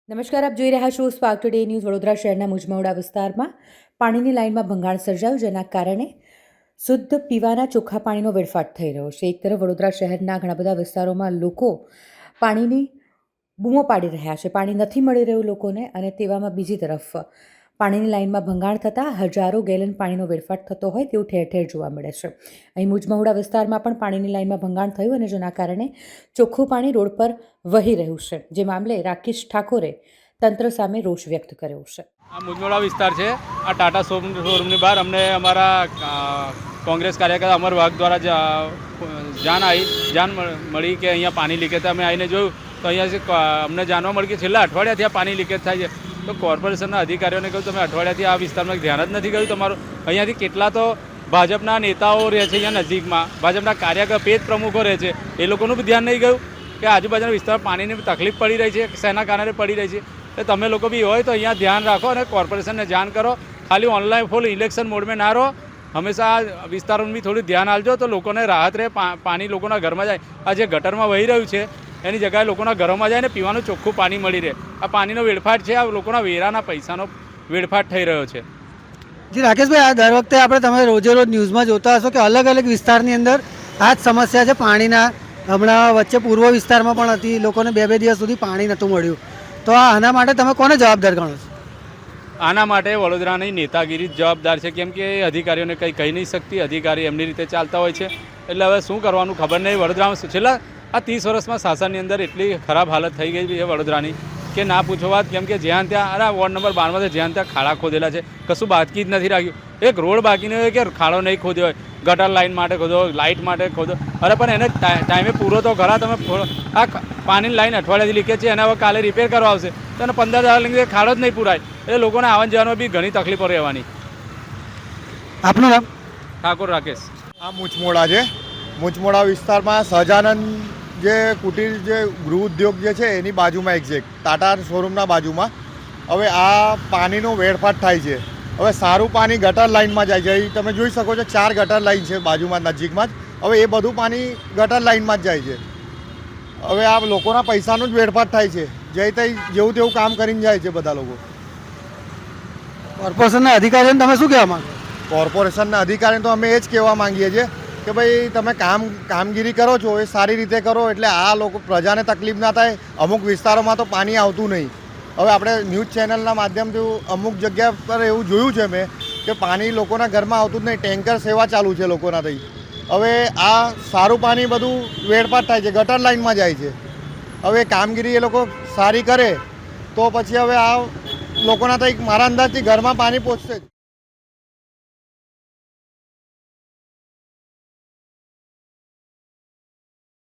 નમસ્કાર, આપ જોઈ રહ્યા છો સ્પાર્ક ટુડે ન્યૂઝ. વડોદરા શહેરના મુજમવડા વિસ્તારમાં પાણીની લાઇનમાં ભંગાણ સર્જાયું, જેના કારણે શુદ્ધ પીવાના ચોખ્ખા પાણીનો વેડફાટ થઈ રહ્યો છે. એક તરફ વડોદરા શહેરના ઘણા બધા વિસ્તારોમાં લોકો પાણીની બૂમો પાડી રહ્યા છે, પાણી નથી મળી રહ્યું લોકોને, અને તેવામાં બીજી તરફ પાણીની લાઇનમાં ભંગાણ થતાં હજારો ગેલન પાણીનો વેડફાટ થતો હોય તેવું ઠેર ઠેર જોવા મળે છે. અહીં મુજમવડા વિસ્તારમાં પણ પાણીની લાઇનમાં ભંગાણ થયું, અને જેના કારણે ચોખ્ખું પાણી રોડ પર વહી રહ્યું છે. જે મામલે રાકેશ ઠાકોરે તંત્ર સામે રોષ વ્યક્ત કર્યો છે. આ મુજમવડા વિસ્તાર છે. આ ટાટા શોરૂમની બહાર અમને અમારા કોંગ્રેસ કાર્યકર્તા અમર વાઘ દ્વારા જાણ મળી કે અહીંયા પાણી લીકેજ થાય. અમે આવીને જોયું તો અહીંયા અમને જાણવા મળ્યું કે છેલ્લા અઠવાડિયાથી આ પાણી લીકેજ થાય છે. તો કોર્પોરેશનના અધિકારીઓને કહ્યું તમે અઠવાડિયાથી આ વિસ્તારમાં ધ્યાન જ નથી કર્યું તમારું. અહીંયાથી કેટલા તો ભાજપના નેતાઓ રહે છે અહીંયા નજીકમાં, ભાજપના કાર્યકર પેજ પ્રમુખો રહે છે, એ લોકોનું બી ધ્યાન નહીં ગયું કે આજુબાજુના વિસ્તારમાં પાણીની તકલીફ પડી રહી છે, શેના કારણે પડી રહી છે. તો તમે લોકો બી હોય તો અહીંયા ધ્યાન રાખો અને કોર્પોરેશનને જાણ કરો. ખાલી ઓનલાઈન ફૂલ ઇલેક્શન મોડમાં ના રહો. હંમેશા આ વિસ્તારોનું બી થોડું ધ્યાન આપજો તો લોકોને રાહત રહે. પાણી લોકોના ઘરમાં જાય. આ જે ગટરમાં વહી રહ્યું છે એની જગ્યાએ લોકોના ઘરોમાં જાય ને પીવાનું ચોખ્ખું પાણી મળી રહે. આ પાણીનો વેડફાટ છે, આ લોકોના વેરાના પૈસાનો વેડફાટ થઈ રહ્યો છે. જી રાકેશભાઈ, આ દર વખતે તમે રોજે રોજ ન્યૂઝમાં જોતા હશો કે અલગ અલગ વિસ્તારની અંદર આ જ સમસ્યા છે પાણીના. હમણાં વચ્ચે પૂર્વ વિસ્તારમાં પણ હતી, લોકોને બે દિવસ સુધી પાણી નહોતું મળ્યું. તો આના માટે તમે કોને જવાબદાર ગણો છો? આના માટે વડોદરાની નેતાગીરી જ જવાબદાર છે, કેમ કે અધિકારીઓને કંઈ કહી નહીં શકતી. અધિકારી એમની રીતે ચાલતા હોય છે, એટલે હવે શું કરવાનું ખબર નહીં. વડોદરામાં છેલ્લા આ 30 વર્ષમાં શાસનની અંદર એટલી ખરાબ હાલત થઈ ગઈ છે વડોદરાની કે ના પૂછો વાત. કેમ કે જ્યાં ત્યાં વોર્ડ નંબર 12 જ્યાં ત્યાં ખાડા ખોદેલા છે, કશું બાકી જ નથી રાખ્યું. એક રોડ બાકી નહીં હોય કે ખાડો નહીં ખોદ્યો હોય. ગટર લાઇન માટે ખોદો, લાઇટ માટે ખોદો, અરે પણ એને ટાઈમે પૂરો તો ખરા. તમે આ પાણીની લાઈન અઠવાડિયાથી લીકેજ છે, એને હવે કાલે રિપેર કરવા આવશે તો એને 15,000 લઈને ખાડો જ નહીં પૂરાય. એટલે લોકોને આવન જવામાં બી ઘણી તકલીફો રહેવાની. આપનું નામ? ઠાકોર રાકેશ. આ મુજમોડા છે. મુજમોડા વિસ્તારમાં સહજાનંદ જે કુટીર જે ગૃહ ઉદ્યોગ જે છે એની બાજુમાં એક્ઝેક્ટ ટાટા શોરૂમના બાજુમાં હવે આ પાણીનો વેડફાટ થાય છે. હવે સારું પાણી ગટર લાઇનમાં જાય છે. તમે જોઈ શકો છો 4 ગટર લાઇન છે બાજુમાં નજીકમાં જ. હવે એ બધું પાણી ગટર લાઇનમાં જ જાય છે. હવે આ લોકોના પૈસાનું જ વેડફાટ થાય છે. જે તે જેવું તેવું કામ કરીને જાય છે બધા લોકો. કોર્પોરેશનના અધિકારીઓને તમે શું કહેવા માંગો? કોર્પોરેશનના અધિકારીને તો અમે એ જ કહેવા માંગીએ છીએ કે ભાઈ તમે કામગીરી કરો છો એ સારી રીતે કરો, એટલે આ લોકો પ્રજાને તકલીફ ના થાય. અમુક વિસ્તારોમાં તો પાણી આવતું નહીં. હવે આપણે ન્યૂઝ ચેનલના માધ્યમથી અમુક જગ્યા પર એવું જોયું છે મેં કે પાણી લોકોના ઘરમાં આવતું જ નહીં. ટેન્કર સેવા ચાલુ છે લોકોના થઈ. હવે આ સારું પાણી બધું વેડફાટ થાય છે, ગટર લાઇનમાં જાય છે. હવે કામગીરી એ લોકો સારી કરે તો પછી હવે આ લોકોના થઈ મારા અંદાજથી ઘરમાં પાણી પહોંચશે જ.